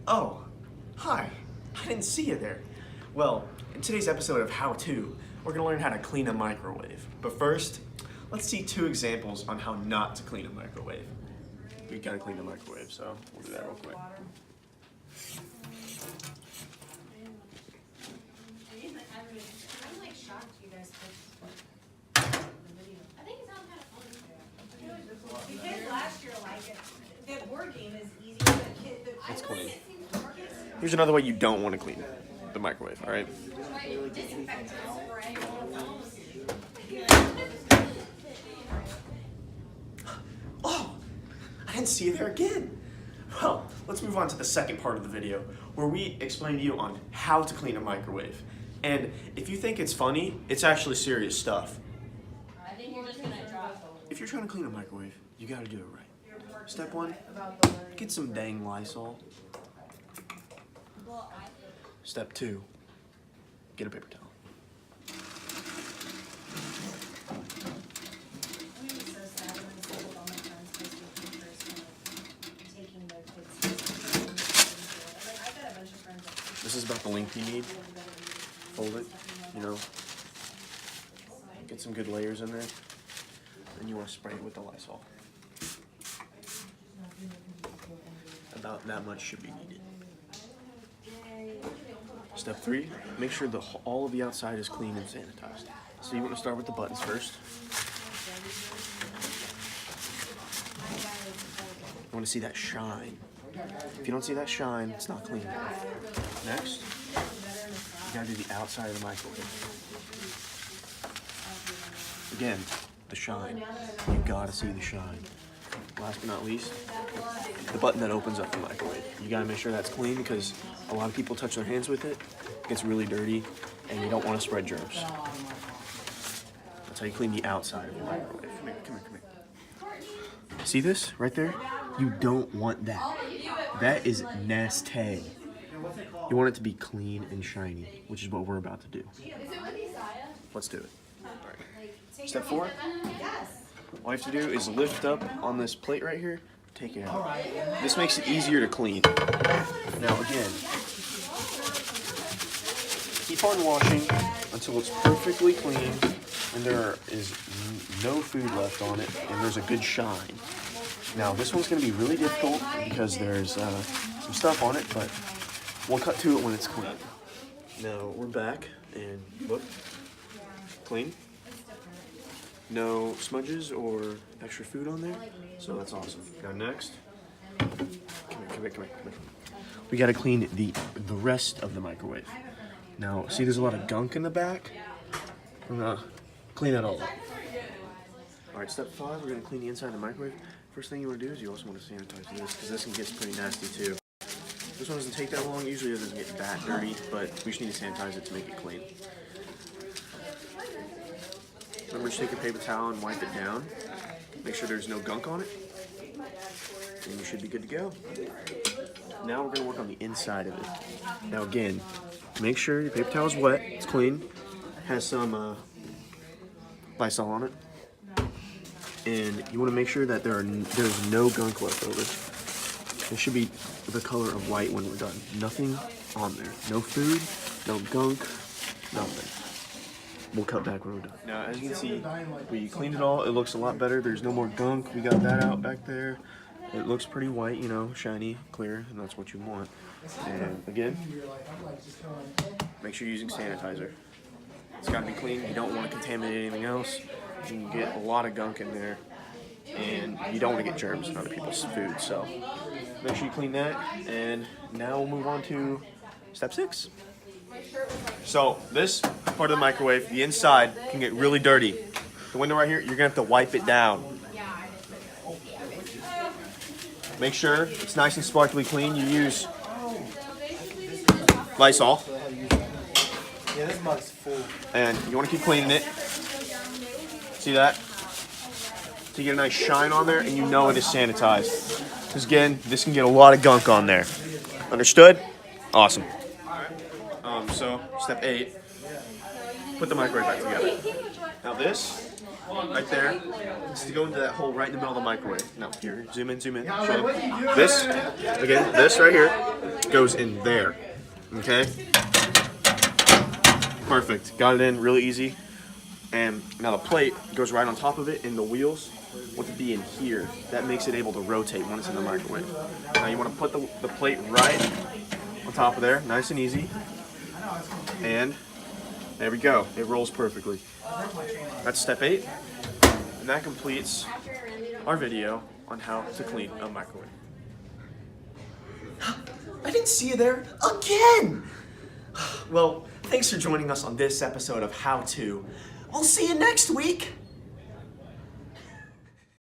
Oh, hi. I didn't see you there. Well, in today's episode of How To, we're gonna learn how to clean a microwave. But first, let's see 2 examples on how not to clean a microwave. We gotta clean the microwave, so we'll do that real quick. I'm like shocked you guys picked the video. I think it sounds kind of fun. Because last year, like, the board game is easy. Let's clean. Here's another way you don't want to clean the microwave, all right? Oh, I didn't see you there again. Well, let's move on to the second part of the video where we explain to you on how to clean a microwave. And if you think it's funny, it's actually serious stuff. I think you're just gonna drop. If you're trying to clean a microwave, you gotta do it right. Step 1, get some dang Lysol. Step 2, get a paper towel. This is about the length you need. Fold it, get some good layers in there. Then you want to spray it with the Lysol. About that much should be needed. Step 3, make sure all of the outside is clean and sanitized. So you want to start with the buttons first. You want to see that shine. If you don't see that shine, it's not clean. Next, you gotta do the outside of the microwave. Again, the shine. You gotta see the shine. Last but not least, the button that opens up the microwave. You gotta make sure that's clean because a lot of people touch their hands with it. It gets really dirty, and you don't want to spread germs. That's how you clean the outside of the microwave. Come here. See this right there? You don't want that. That is nasty. You want it to be clean and shiny, which is what we're about to do. Let's do it. All right. Step 4. All you have to do is lift up on this plate right here, take it out. This makes it easier to clean. Now again, keep on washing until it's perfectly clean and there is no food left on it and there's a good shine. Now this one's going to be really difficult because there's some stuff on it, but we'll cut to it when it's clean. Now we're back and look, clean. No smudges or extra food on there, so that's awesome. Now next, come here. We gotta clean the rest of the microwave. Now, see there's a lot of gunk in the back? I'm gonna clean that all up. All right, step 5, we're gonna clean the inside of the microwave. First thing you wanna do is you also wanna sanitize this, because this can get pretty nasty too. This one doesn't take that long, usually it doesn't get that dirty, but we just need to sanitize it to make it clean. Remember to take a paper towel and wipe it down. Make sure there's no gunk on it. And you should be good to go. Now we're going to work on the inside of it. Now again, make sure your paper towel is wet, it's clean, has some Lysol on it. And you want to make sure that there's no gunk left over. It should be the color of white when we're done. Nothing on there. No food, no gunk, nothing. We'll cut back when we're done. Now, as you can see, we cleaned it all. It looks a lot better. There's no more gunk. We got that out back there. It looks pretty white, shiny, clear, and that's what you want. And again, make sure you're using sanitizer. It's got to be clean. You don't want to contaminate anything else. You can get a lot of gunk in there, and you don't want to get germs in other people's food. So make sure you clean that. And now we'll move on to step 6. So this part of the microwave, the inside, can get really dirty. The window right here, you're gonna have to wipe it down. Make sure it's nice and sparkly clean. You use Lysol. Yeah, this mug's full. And you wanna keep cleaning it. See that? So you get a nice shine on there and you know it is sanitized. Because again, this can get a lot of gunk on there. Understood? Awesome. So, step 8, put the microwave back together. Now this, right there, is to go into that hole right in the middle of the microwave. Now here, zoom in, show them. This, again, this right here, goes in there. Okay? Perfect. Got it in really easy. And now the plate goes right on top of it, and the wheels want to be in here. That makes it able to rotate when it's in the microwave. Now you want to put the plate right on top of there, nice and easy. And there we go. It rolls perfectly. That's step 8. And that completes our video on how to clean a microwave. I didn't see you there again! Well, thanks for joining us on this episode of How To. We'll see you next week!